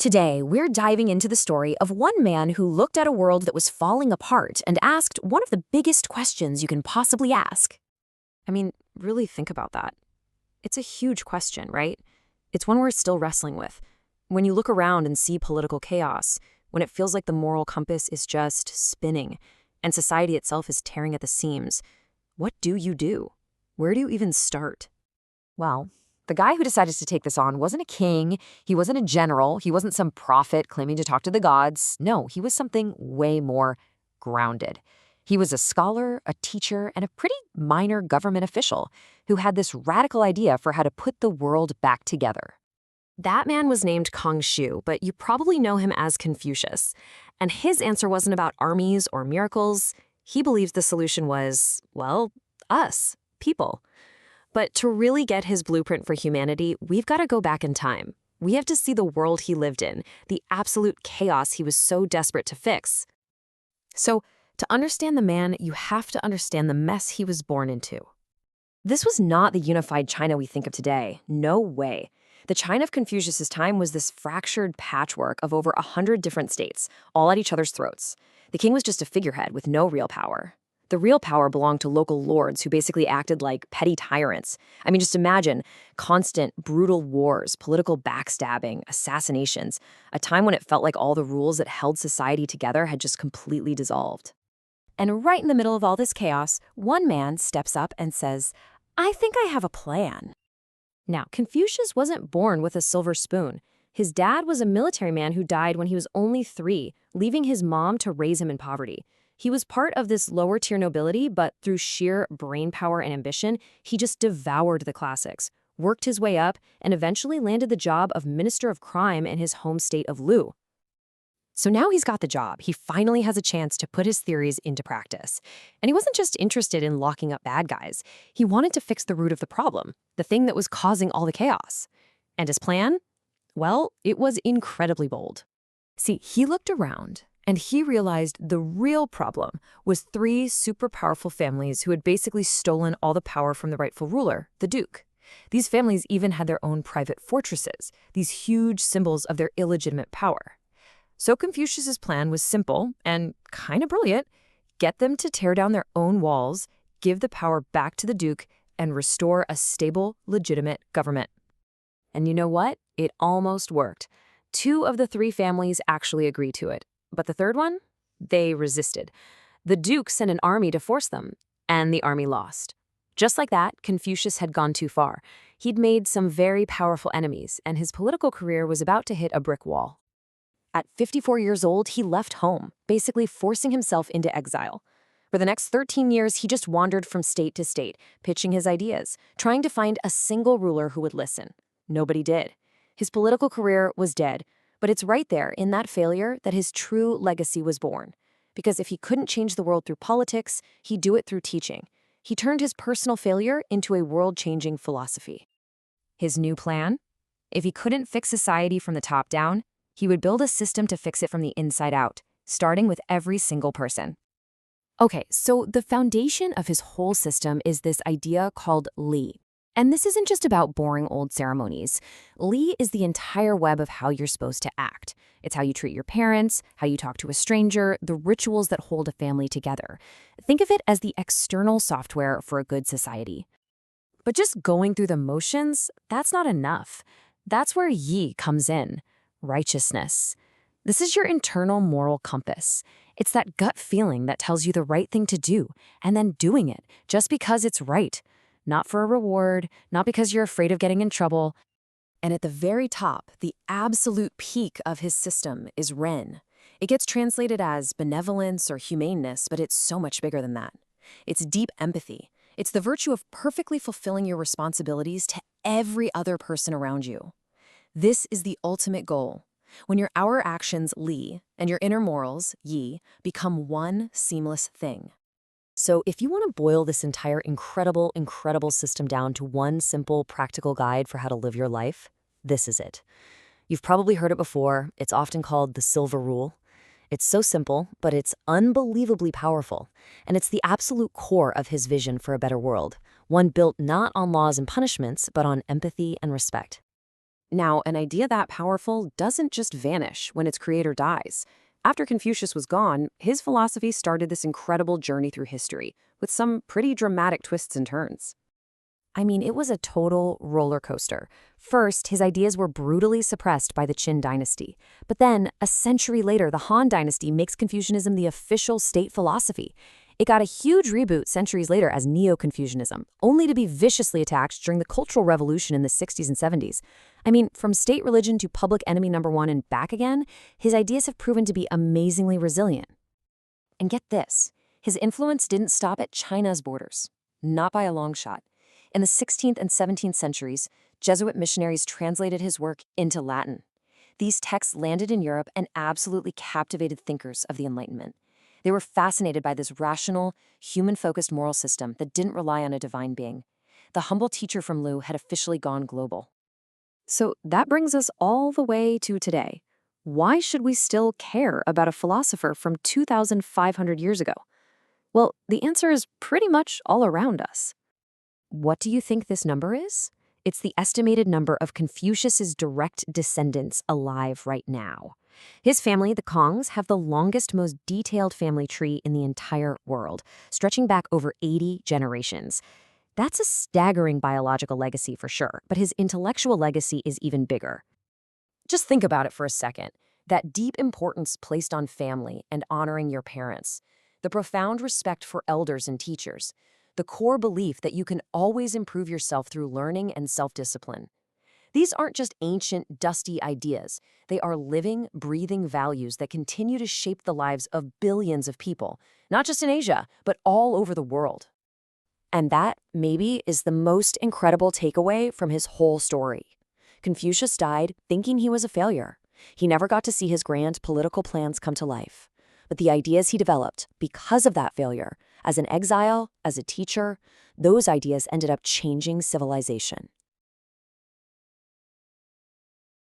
Today, we're diving into the story of one man who looked at a world that was falling apart and asked one of the biggest questions you can possibly ask. I mean, really think about that. It's a huge question, right? It's one we're still wrestling with. When you look around and see political chaos, when it feels like the moral compass is just spinning and society itself is tearing at the seams, what do you do? Where do you even start? Well, the guy who decided to take this on wasn't a king, he wasn't a general, he wasn't some prophet claiming to talk to the gods. No, he was something way more grounded. He was a scholar, a teacher, and a pretty minor government official who had this radical idea for how to put the world back together. That man was named Confucius, but you probably know him as Confucius. And his answer wasn't about armies or miracles. He believed the solution was, well, us, people. But to really get his blueprint for humanity, we've got to go back in time. We have to see the world he lived in, the absolute chaos he was so desperate to fix. So, to understand the man, you have to understand the mess he was born into. This was not the unified China we think of today. No way. The China of Confucius's time was this fractured patchwork of over 100 different states, all at each other's throats. The king was just a figurehead with no real power. The real power belonged to local lords who basically acted like petty tyrants. I mean, just imagine constant, brutal wars, political backstabbing, assassinations, a time when it felt like all the rules that held society together had just completely dissolved. And right in the middle of all this chaos, one man steps up and says, "I think I have a plan." Now, Confucius wasn't born with a silver spoon. His dad was a military man who died when he was only 3, leaving his mom to raise him in poverty. He was part of this lower-tier nobility, but through sheer brainpower and ambition, he just devoured the classics, worked his way up, and eventually landed the job of Minister of Crime in his home state of Lu. So now he's got the job. He finally has a chance to put his theories into practice. And he wasn't just interested in locking up bad guys. He wanted to fix the root of the problem, the thing that was causing all the chaos. And his plan? Well, it was incredibly bold. See, he looked around, and he realized the real problem was 3 super powerful families who had basically stolen all the power from the rightful ruler, the duke. These families even had their own private fortresses, these huge symbols of their illegitimate power. So Confucius's plan was simple and kind of brilliant: get them to tear down their own walls, give the power back to the duke, and restore a stable, legitimate government. And you know what? It almost worked. 2 of the 3 families actually agreed to it. But the third one? They resisted. The duke sent an army to force them, and the army lost. Just like that, Confucius had gone too far. He'd made some very powerful enemies, and his political career was about to hit a brick wall. At 54 years old, he left home, basically forcing himself into exile. For the next 13 years, he just wandered from state to state, pitching his ideas, trying to find a single ruler who would listen. Nobody did. His political career was dead. But it's right there in that failure that his true legacy was born. Because if he couldn't change the world through politics, he'd do it through teaching. He turned his personal failure into a world-changing philosophy. His new plan? If he couldn't fix society from the top down, he would build a system to fix it from the inside out, starting with every single person. Okay, so the foundation of his whole system is this idea called Li. And this isn't just about boring old ceremonies. Li is the entire web of how you're supposed to act. It's how you treat your parents, how you talk to a stranger, the rituals that hold a family together. Think of it as the external software for a good society. But just going through the motions, that's not enough. That's where Yi comes in, righteousness. This is your internal moral compass. It's that gut feeling that tells you the right thing to do, and then doing it just because it's right. Not for a reward, not because you're afraid of getting in trouble. And at the very top, the absolute peak of his system is Ren. It gets translated as benevolence or humaneness, but it's so much bigger than that. It's deep empathy. It's the virtue of perfectly fulfilling your responsibilities to every other person around you. This is the ultimate goal. When your outer actions, Li, and your inner morals, Yi, become one seamless thing. So if you want to boil this entire incredible system down to one simple, practical guide for how to live your life, this is it. You've probably heard it before. It's often called the silver rule. It's so simple, but it's unbelievably powerful. And it's the absolute core of his vision for a better world, one built not on laws and punishments, but on empathy and respect. Now, an idea that powerful doesn't just vanish when its creator dies. After Confucius was gone, his philosophy started this incredible journey through history, with some pretty dramatic twists and turns. I mean, it was a total roller coaster. First, his ideas were brutally suppressed by the Qin dynasty. But then, a century later, the Han dynasty makes Confucianism the official state philosophy. It got a huge reboot centuries later as Neo-Confucianism, only to be viciously attacked during the Cultural Revolution in the 60s and 70s. I mean, from state religion to public enemy number one and back again, his ideas have proven to be amazingly resilient. And get this, his influence didn't stop at China's borders. Not by a long shot. In the 16th and 17th centuries, Jesuit missionaries translated his work into Latin. These texts landed in Europe and absolutely captivated thinkers of the Enlightenment. They were fascinated by this rational, human-focused moral system that didn't rely on a divine being. The humble teacher from Lu had officially gone global. So that brings us all the way to today. Why should we still care about a philosopher from 2,500 years ago? Well, the answer is pretty much all around us. What do you think this number is? It's the estimated number of Confucius's direct descendants alive right now. His family, the Kongs, have the longest, most detailed family tree in the entire world, stretching back over 80 generations. That's a staggering biological legacy for sure, but his intellectual legacy is even bigger. Just think about it for a second. That deep importance placed on family and honoring your parents, the profound respect for elders and teachers, the core belief that you can always improve yourself through learning and self-discipline. These aren't just ancient, dusty ideas. They are living, breathing values that continue to shape the lives of billions of people, not just in Asia, but all over the world. And that, maybe, is the most incredible takeaway from his whole story. Confucius died thinking he was a failure. He never got to see his grand political plans come to life. But the ideas he developed, because of that failure, as an exile, as a teacher, those ideas ended up changing civilization.